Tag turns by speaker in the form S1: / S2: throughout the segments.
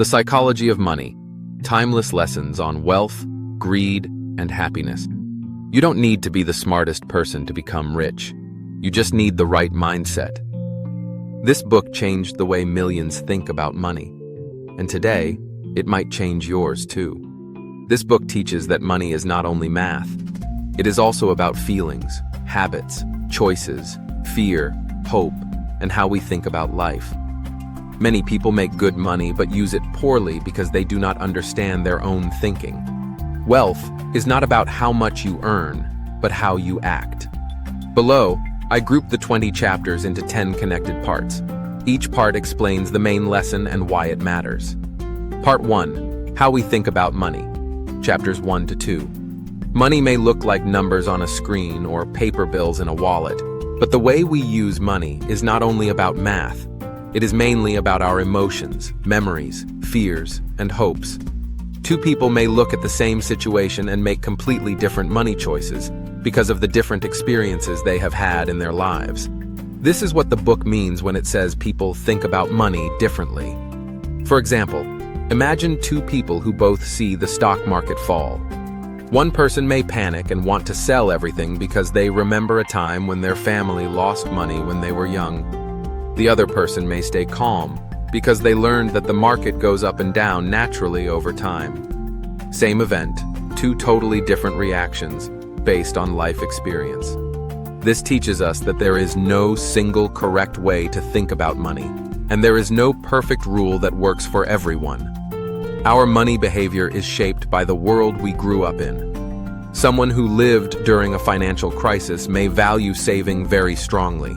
S1: The Psychology of Money, Timeless Lessons on Wealth, Greed, and Happiness. You don't need to be the smartest person to become rich. You just need the right mindset. This book changed the way millions think about money. And today, it might change yours too. This book teaches that money is not only math. It is also about feelings, habits, choices, fear, hope, and how we think about life. Many people make good money but use it poorly because they do not understand their own thinking. Wealth is not about how much you earn, but how you act. Below, I grouped the 20 chapters into 10 connected parts. Each part explains the main lesson and why it matters. Part 1. How we think about money. Chapters 1 to 2. Money may look like numbers on a screen or paper bills in a wallet, but the way we use money is not only about math. It is mainly about our emotions, memories, fears, and hopes. Two people may look at the same situation and make completely different money choices because of the different experiences they have had in their lives. This is what the book means when it says people think about money differently. For example, imagine two people who both see the stock market fall. One person may panic and want to sell everything because they remember a time when their family lost money when they were young. The other person may stay calm because they learned that the market goes up and down naturally over time. Same event, two totally different reactions based on life experience. This teaches us that there is no single correct way to think about money, and there is no perfect rule that works for everyone. Our money behavior is shaped by the world we grew up in. Someone who lived during a financial crisis may value saving very strongly.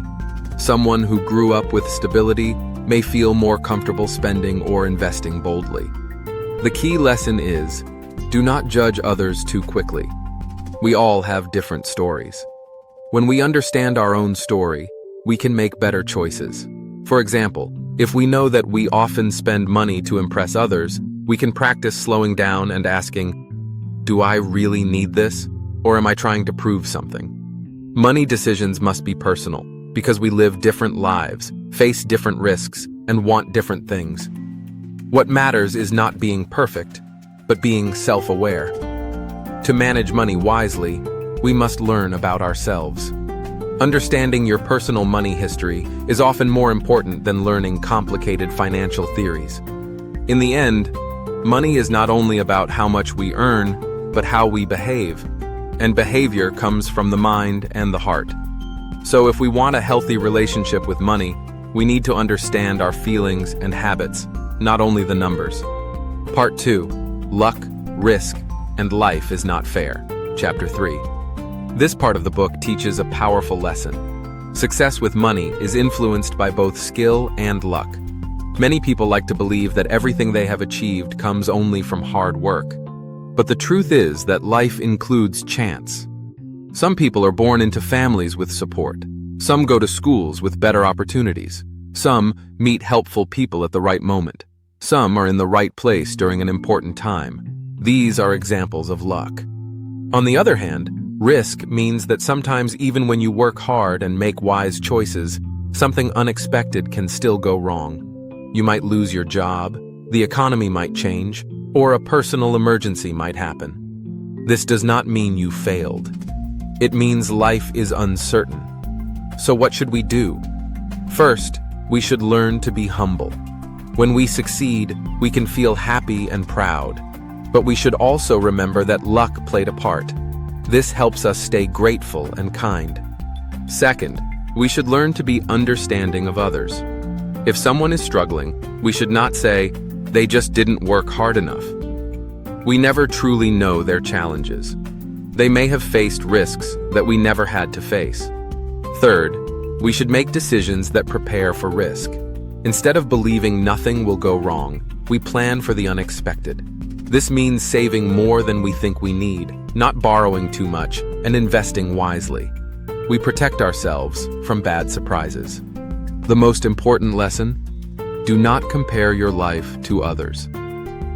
S1: Someone who grew up with stability may feel more comfortable spending or investing boldly. The key lesson is, do not judge others too quickly. We all have different stories. When we understand our own story, we can make better choices. For example, if we know that we often spend money to impress others, we can practice slowing down and asking, do I really need this? Or am I trying to prove something? Money decisions must be personal, because we live different lives, face different risks, and want different things. What matters is not being perfect, but being self-aware. To manage money wisely, we must learn about ourselves. Understanding your personal money history is often more important than learning complicated financial theories. In the end, money is not only about how much we earn, but how we behave. And behavior comes from the mind and the heart. So if we want a healthy relationship with money, we need to understand our feelings and habits, not only the numbers. Part 2. Luck, Risk, and Life is Not Fair. Chapter 3. This part of the book teaches a powerful lesson. Success with money is influenced by both skill and luck. Many people like to believe that everything they have achieved comes only from hard work. But the truth is that life includes chance. Some people are born into families with support. Some go to schools with better opportunities. Some meet helpful people at the right moment. Some are in the right place during an important time. These are examples of luck. On the other hand, risk means that sometimes even when you work hard and make wise choices, something unexpected can still go wrong. You might lose your job, the economy might change, or a personal emergency might happen. This does not mean you failed. It means life is uncertain. So what should we do? First, we should learn to be humble. When we succeed, we can feel happy and proud. But we should also remember that luck played a part. This helps us stay grateful and kind. Second, we should learn to be understanding of others. If someone is struggling, we should not say, they just didn't work hard enough. We never truly know their challenges. They may have faced risks that we never had to face. Third, we should make decisions that prepare for risk. Instead of believing nothing will go wrong, we plan for the unexpected. This means saving more than we think we need, not borrowing too much, and investing wisely. We protect ourselves from bad surprises. The most important lesson: do not compare your life to others.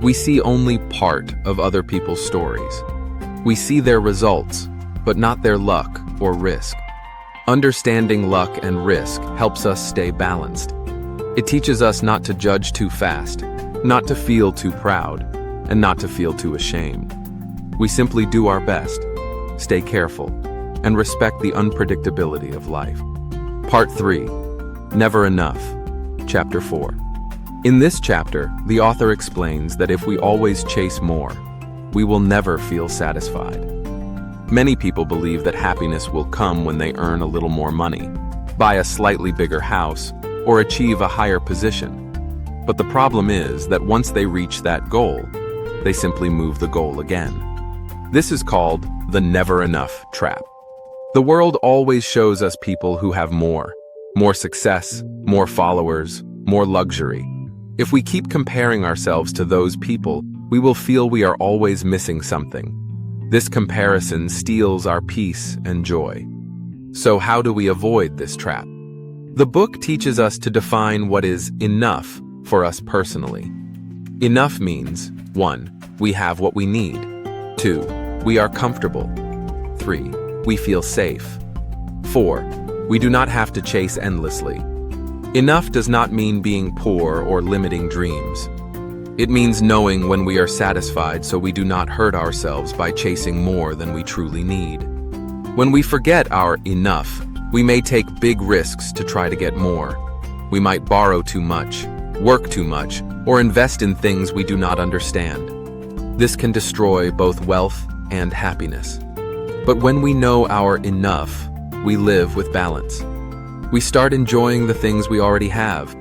S1: We see only part of other people's stories. We see their results, but not their luck or risk. Understanding luck and risk helps us stay balanced. It teaches us not to judge too fast, not to feel too proud, and not to feel too ashamed. We simply do our best, stay careful, and respect the unpredictability of life. Part 3. Never Enough. Chapter 4. In this chapter, the author explains that if we always chase more, we will never feel satisfied. Many people believe that happiness will come when they earn a little more money, buy a slightly bigger house, or achieve a higher position. But the problem is that once they reach that goal, they simply move the goal again. This is called the never enough trap. The world always shows us people who have more success, more followers, more luxury. If we keep comparing ourselves to those people, we will feel we are always missing something. This comparison steals our peace and joy. So how do we avoid this trap? The book teaches us to define what is enough for us personally. Enough means 1. We have what we need. 2. We are comfortable. 3. We feel safe. 4. We do not have to chase endlessly. Enough does not mean being poor or limiting dreams. It means knowing when we are satisfied so we do not hurt ourselves by chasing more than we truly need. When we forget our enough, we may take big risks to try to get more. We might borrow too much, work too much, or invest in things we do not understand. This can destroy both wealth and happiness. But when we know our enough, we live with balance. We start enjoying the things we already have.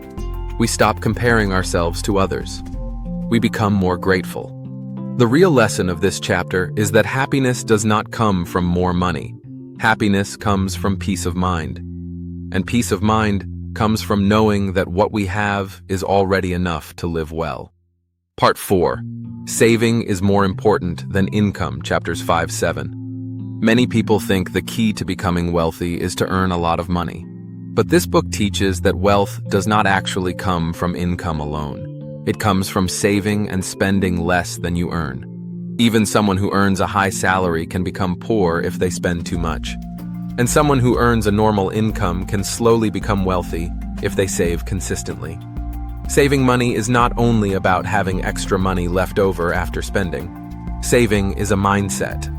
S1: We stop comparing ourselves to others. We become more grateful. The real lesson of this chapter is that happiness does not come from more money. Happiness comes from peace of mind. And peace of mind comes from knowing that what we have is already enough to live well. Part 4. Saving is more important than income, chapters 5-7. Many people think the key to becoming wealthy is to earn a lot of money. But this book teaches that wealth does not actually come from income alone. It comes from saving and spending less than you earn. Even someone who earns a high salary can become poor if they spend too much. And someone who earns a normal income can slowly become wealthy if they save consistently. Saving money is not only about having extra money left over after spending. Saving is a mindset.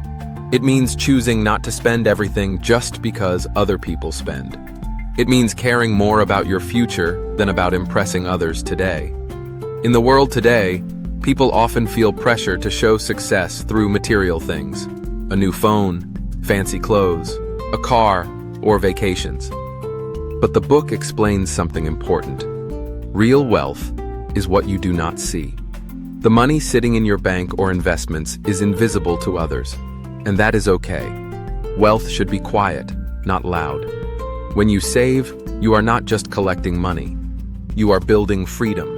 S1: It means choosing not to spend everything just because other people spend. It means caring more about your future than about impressing others today. In the world today, people often feel pressure to show success through material things: a new phone, fancy clothes, a car, or vacations. But the book explains something important. Real wealth is what you do not see. The money sitting in your bank or investments is invisible to others, and that is okay. Wealth should be quiet, not loud. When you save, you are not just collecting money. You are building freedom.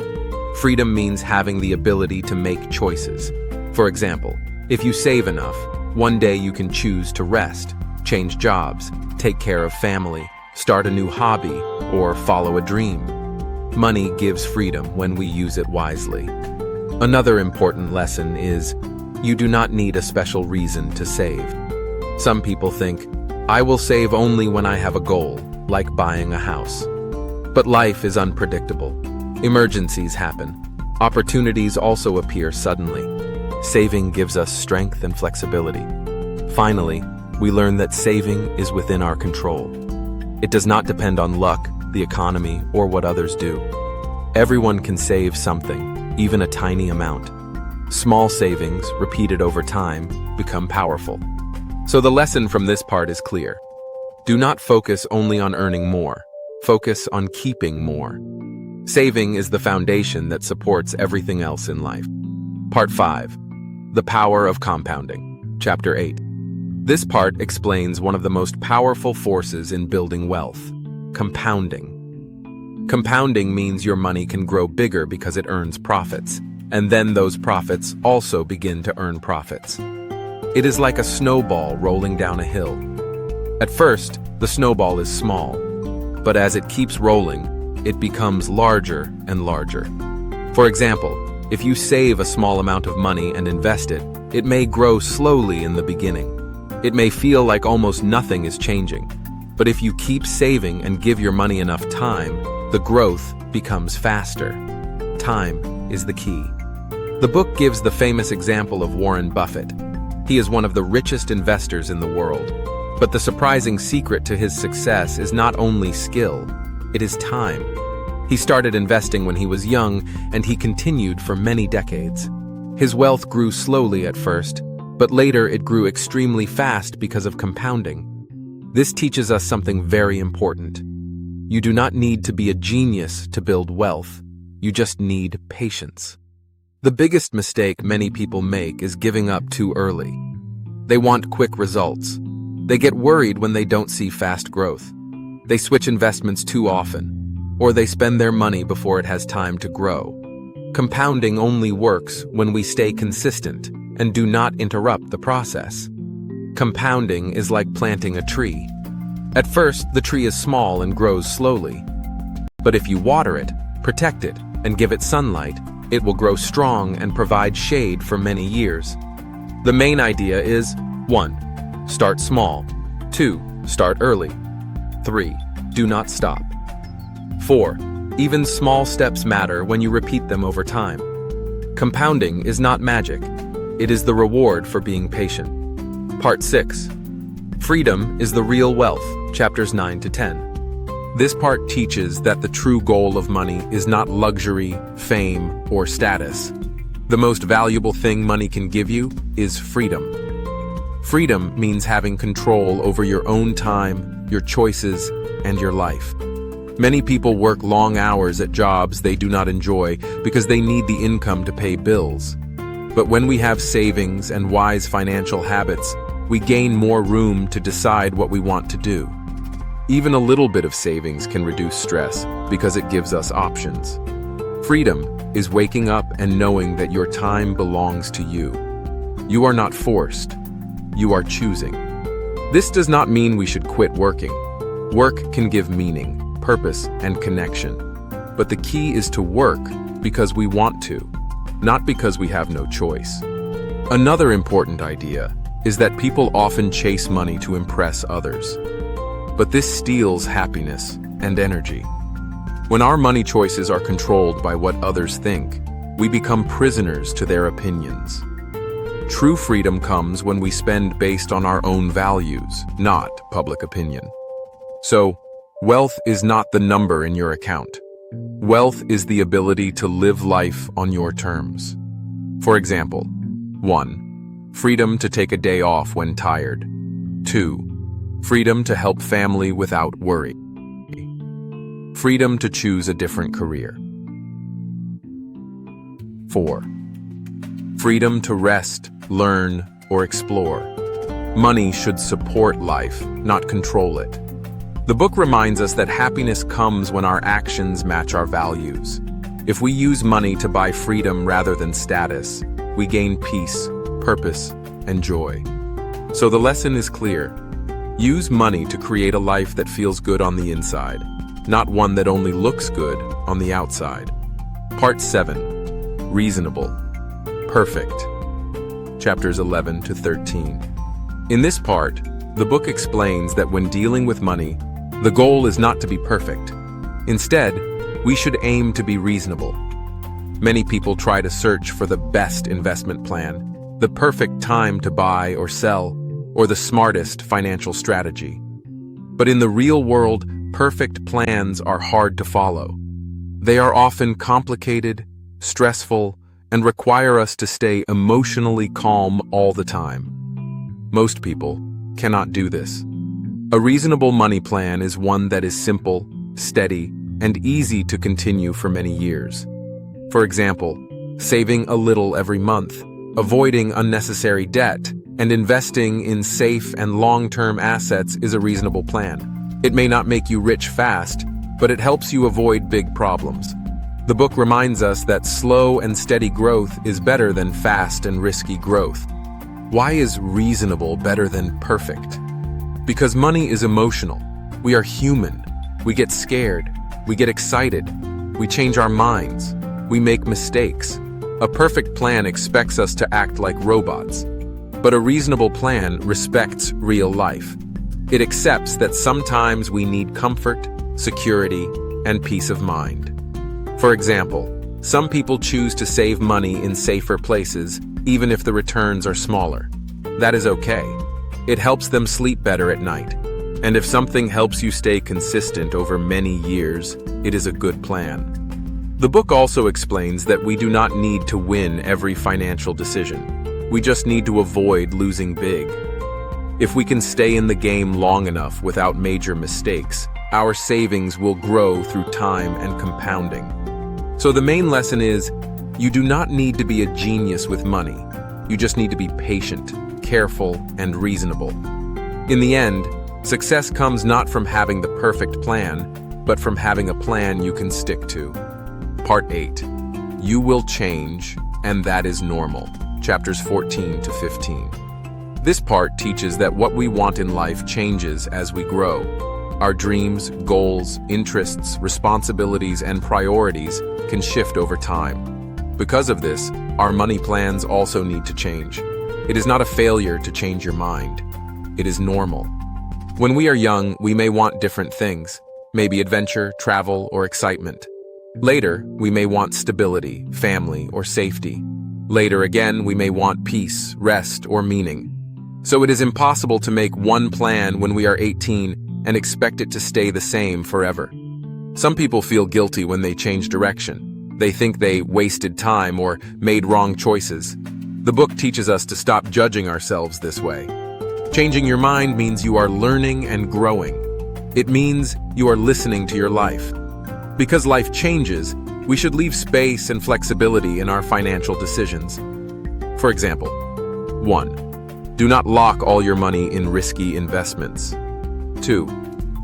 S1: Freedom means having the ability to make choices. For example, if you save enough, one day you can choose to rest, change jobs, take care of family, start a new hobby, or follow a dream. Money gives freedom when we use it wisely. Another important lesson is, you do not need a special reason to save. Some people think, I will save only when I have a goal, like buying a house. But life is unpredictable. Emergencies happen. Opportunities also appear suddenly. Saving gives us strength and flexibility. Finally, we learn that saving is within our control. It does not depend on luck, the economy, or what others do. Everyone can save something, even a tiny amount. Small savings, repeated over time, become powerful. So the lesson from this part is clear. Do not focus only on earning more. Focus on keeping more. Saving is the foundation that supports everything else in life. Part 5. The Power of Compounding. Chapter 8. This part explains one of the most powerful forces in building wealth: compounding. Compounding means your money can grow bigger because it earns profits, and then those profits also begin to earn profits. It is like a snowball rolling down a hill. At first, the snowball is small, but as it keeps rolling, it becomes larger and larger. For example, if you save a small amount of money and invest it, it may grow slowly in the beginning. It may feel like almost nothing is changing. But if you keep saving and give your money enough time, the growth becomes faster. Time is the key. The book gives the famous example of Warren Buffett. He is one of the richest investors in the world. But the surprising secret to his success is not only skill, it is time. He started investing when he was young, and he continued for many decades. His wealth grew slowly at first, but later it grew extremely fast because of compounding. This teaches us something very important. You do not need to be a genius to build wealth. You just need patience. The biggest mistake many people make is giving up too early. They want quick results. They get worried when they don't see fast growth. They switch investments too often, or they spend their money before it has time to grow. Compounding only works when we stay consistent and do not interrupt the process. Compounding is like planting a tree. At first, the tree is small and grows slowly. But if you water it, protect it, and give it sunlight, it will grow strong and provide shade for many years. The main idea is 1. Start small. 2. Start early. 3. Do not stop. 4. Even small steps matter when you repeat them over time. Compounding is not magic. It is the reward for being patient. Part 6. Freedom is the real wealth, chapters 9 to 10. This part teaches that the true goal of money is not luxury, fame, or status. The most valuable thing money can give you is freedom. Freedom means having control over your own time, your choices, and your life. Many people work long hours at jobs they do not enjoy because they need the income to pay bills. But when we have savings and wise financial habits, we gain more room to decide what we want to do. Even a little bit of savings can reduce stress because it gives us options. Freedom is waking up and knowing that your time belongs to you. You are not forced. You are choosing. This does not mean we should quit working. Work can give meaning, purpose, and connection. But the key is to work because we want to, not because we have no choice. Another important idea is that people often chase money to impress others. But this steals happiness and energy. When our money choices are controlled by what others think, we become prisoners to their opinions. True freedom comes when we spend based on our own values, not public opinion. So, wealth is not the number in your account. Wealth is the ability to live life on your terms. For example, 1. Freedom to take a day off when tired. 2. Freedom to help family without worry. Freedom to choose a different career. 4. Freedom to rest, learn, or explore. Money should support life, not control it. The book reminds us that happiness comes when our actions match our values. If we use money to buy freedom rather than status, we gain peace, purpose, and joy. So the lesson is clear. Use money to create a life that feels good on the inside, not one that only looks good on the outside. Part 7. Reasonable. Perfect. Chapters 11 to 13. In this part, the book explains that when dealing with money, the goal is not to be perfect. Instead, we should aim to be reasonable. Many people try to search for the best investment plan, the perfect time to buy or sell, or the smartest financial strategy. But in the real world, perfect plans are hard to follow. They are often complicated, stressful, and require us to stay emotionally calm all the time. Most people cannot do this. A reasonable money plan is one that is simple, steady, and easy to continue for many years. For example, saving a little every month, avoiding unnecessary debt, and investing in safe and long-term assets is a reasonable plan. It may not make you rich fast, but it helps you avoid big problems. The book reminds us that slow and steady growth is better than fast and risky growth. Why is reasonable better than perfect? Because money is emotional. We are human. We get scared. We get excited. We change our minds. We make mistakes. A perfect plan expects us to act like robots. But a reasonable plan respects real life. It accepts that sometimes we need comfort, security, and peace of mind. For example, Some people choose to save money in safer places, even if the returns are smaller. That is okay. It helps them sleep better at night. And if something helps you stay consistent over many years, it is a good plan. The book also explains that we do not need to win every financial decision. We just need to avoid losing big. If we can stay in the game long enough without major mistakes, our savings will grow through time and compounding. So the main lesson is, you do not need to be a genius with money. You just need to be patient, careful, and reasonable. In the end, success comes not from having the perfect plan, but from having a plan you can stick to. Part 8. You will change, and that is normal. Chapters 14 to 15. This part teaches that what we want in life changes as we grow. Our dreams, goals, interests, responsibilities, and priorities can shift over time. Because of this, our money plans also need to change. It is not a failure to change your mind. It is normal. When we are young, we may want different things, maybe adventure, travel, or excitement. Later, we may want stability, family, or safety. Later again, we may want peace, rest, or meaning. So it is impossible to make one plan when we are 18 and expect it to stay the same forever. Some people feel guilty when they change direction. They think they wasted time or made wrong choices. The book teaches us to stop judging ourselves this way. Changing your mind means you are learning and growing. It means you are listening to your life. Because life changes, we should leave space and flexibility in our financial decisions. For example, 1. Do not lock all your money in risky investments. 2.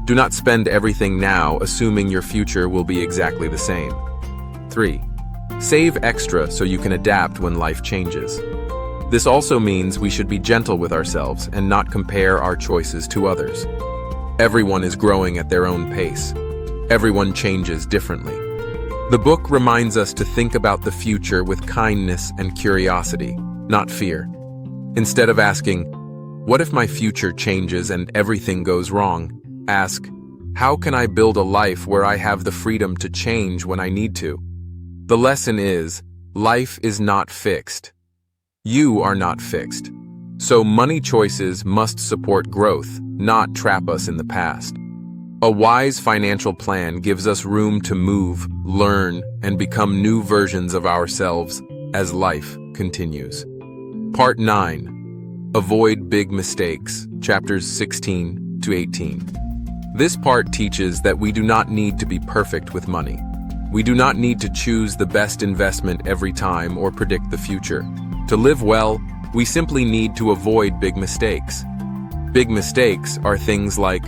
S1: Do not spend everything now assuming your future will be exactly the same. 3. Save extra so you can adapt when life changes. This also means we should be gentle with ourselves and not compare our choices to others. Everyone is growing at their own pace. Everyone changes differently. The book reminds us to think about the future with kindness and curiosity, not fear. Instead of asking, what if my future changes and everything goes wrong? Ask, how can I build a life where I have the freedom to change when I need to? The lesson is, life is not fixed. You are not fixed. So money choices must support growth, not trap us in the past. A wise financial plan gives us room to move, learn, and become new versions of ourselves as life continues. Part 9. Avoid big mistakes. Chapters 16 to 18. This part teaches that we do not need to be perfect with money. We do not need to choose the best investment every time or predict the future. To live well, we simply need to avoid big mistakes. Big mistakes are things like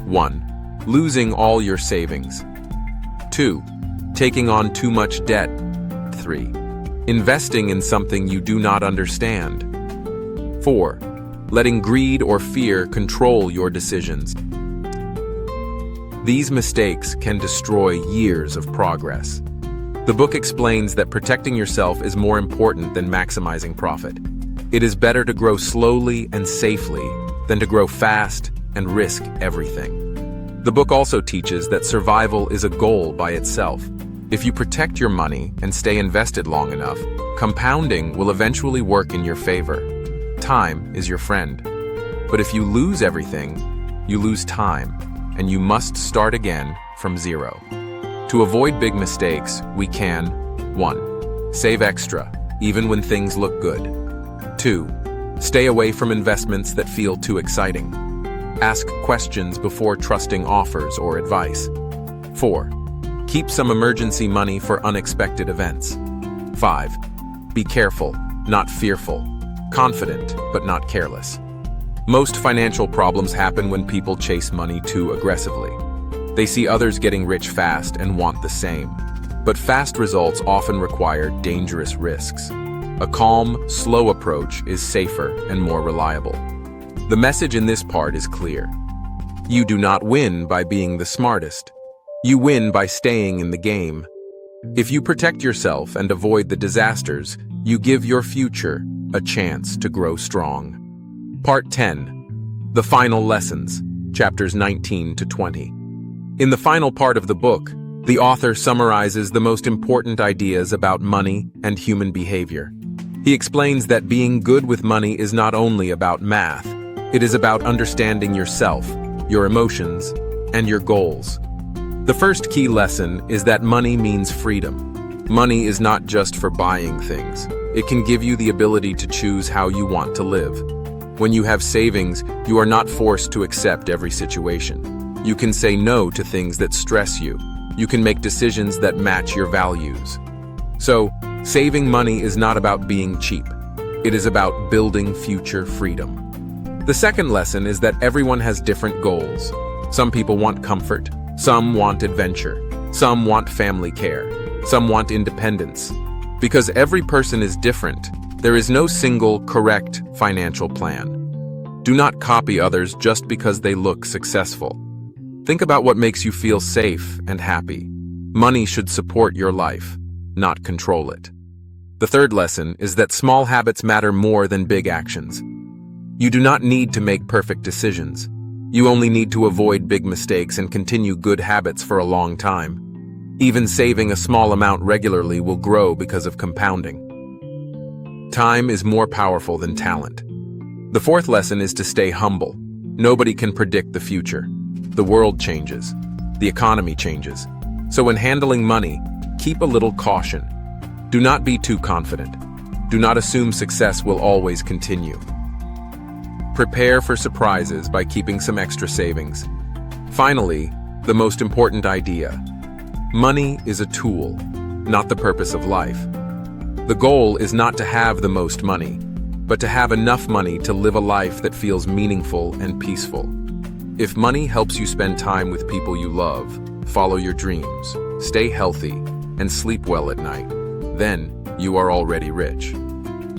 S1: 1. Losing all your savings. 2. Taking on too much debt. 3. Investing in something you do not understand. 4. Letting greed or fear control your decisions. These mistakes can destroy years of progress. The book explains that protecting yourself is more important than maximizing profit. It is better to grow slowly and safely than to grow fast and risk everything. The book also teaches that survival is a goal by itself. If you protect your money and stay invested long enough, compounding will eventually work in your favor. Time is your friend. But if you lose everything, you lose time, and you must start again from zero. To avoid big mistakes, we can 1. Save extra, even when things look good. 2. Stay away from investments that feel too exciting. Ask questions before trusting offers or advice. 4. Keep some emergency money for unexpected events. 5. Be careful, not fearful. Confident, but not careless. Most financial problems happen when people chase money too aggressively. They see others getting rich fast and want the same. But fast results often require dangerous risks. A calm, slow approach is safer and more reliable. The message in this part is clear. You do not win by being the smartest. You win by staying in the game. If you protect yourself and avoid the disasters, you give your future a chance to grow strong. Part 10. The Final Lessons, chapters 19 to 20. In the final part of the book, The author summarizes the most important ideas about money and human behavior. He explains that being good with money is not only about math, it is about understanding yourself, your emotions, and your goals. The first key lesson is that money means freedom. Money is not just for buying things. It can give you the ability to choose how you want to live. When you have savings, you are not forced to accept every situation. You can say no to things that stress you. You can make decisions that match your values. So, saving money is not about being cheap. It is about building future freedom. The second lesson is that everyone has different goals. Some people want comfort, some want adventure, some want family care, some want independence. Because every person is different, there is no single correct financial plan. Do not copy others just because they look successful. Think about what makes you feel safe and happy. Money should support your life, not control it. The third lesson is that small habits matter more than big actions. You do not need to make perfect decisions. You only need to avoid big mistakes and continue good habits for a long time. Even saving a small amount regularly will grow because of compounding. Time is more powerful than talent. The fourth lesson is to stay humble. Nobody can predict the future. The world changes. The economy changes. So when handling money, keep a little caution. Do not be too confident. Do not assume success will always continue. Prepare for surprises by keeping some extra savings. Finally, the most important idea. Money is a tool, not the purpose of life. The goal is not to have the most money, but to have enough money to live a life that feels meaningful and peaceful. If money helps you spend time with people you love, follow your dreams, stay healthy, and sleep well at night, then you are already rich.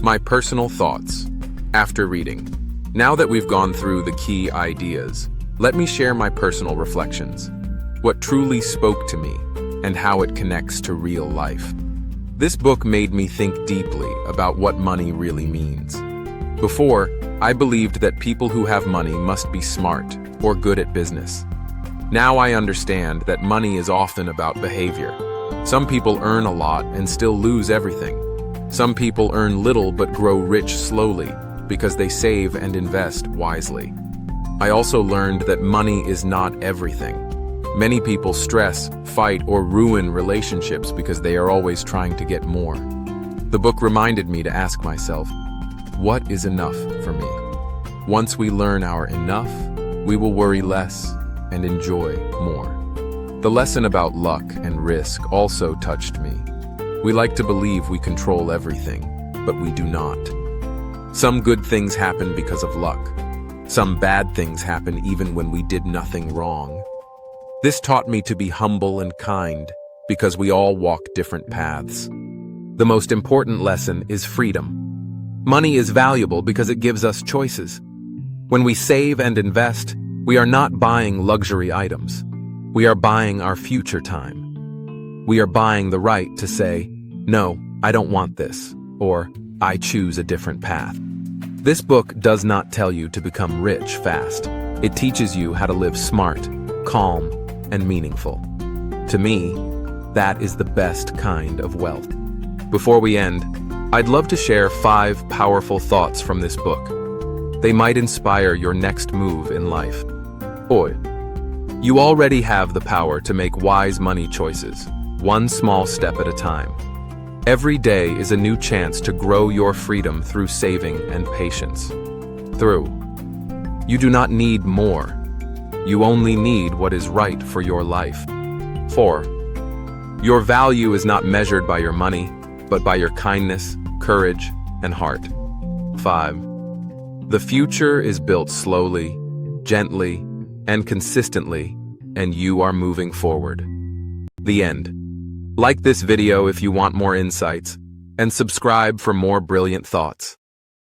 S1: My personal thoughts. After reading. Now that we've gone through the key ideas, let me share my personal reflections. What truly spoke to me, and how it connects to real life. This book made me think deeply about what money really means. Before, I believed that people who have money must be smart or good at business. Now I understand that money is often about behavior. Some people earn a lot and still lose everything. Some people earn little but grow rich slowly because they save and invest wisely. I also learned that money is not everything. Many people stress, fight, or ruin relationships because they are always trying to get more. The book reminded me to ask myself, what is enough for me? Once we learn our enough, we will worry less and enjoy more. The lesson about luck and risk also touched me. We like to believe we control everything, but we do not. Some good things happen because of luck. Some bad things happen even when we did nothing wrong. This taught me to be humble and kind because we all walk different paths. The most important lesson is freedom. Money is valuable because it gives us choices. When we save and invest, we are not buying luxury items. We are buying our future time. We are buying the right to say, no, I don't want this, or I choose a different path. This book does not tell you to become rich fast. It teaches you how to live smart, calm, and meaningful. To me, that is the best kind of wealth. Before we end, I'd love to share 5 powerful thoughts from this book. They might inspire your next move in life. You already have the power to make wise money choices, one small step at a time. Every day is a new chance to grow your freedom through saving and patience. You do not need more. You only need what is right for your life. 4. Your value is not measured by your money, but by your kindness, courage, and heart. 5. The future is built slowly, gently, and consistently, and you are moving forward. The end. Like this video if you want more insights, and subscribe for more brilliant thoughts.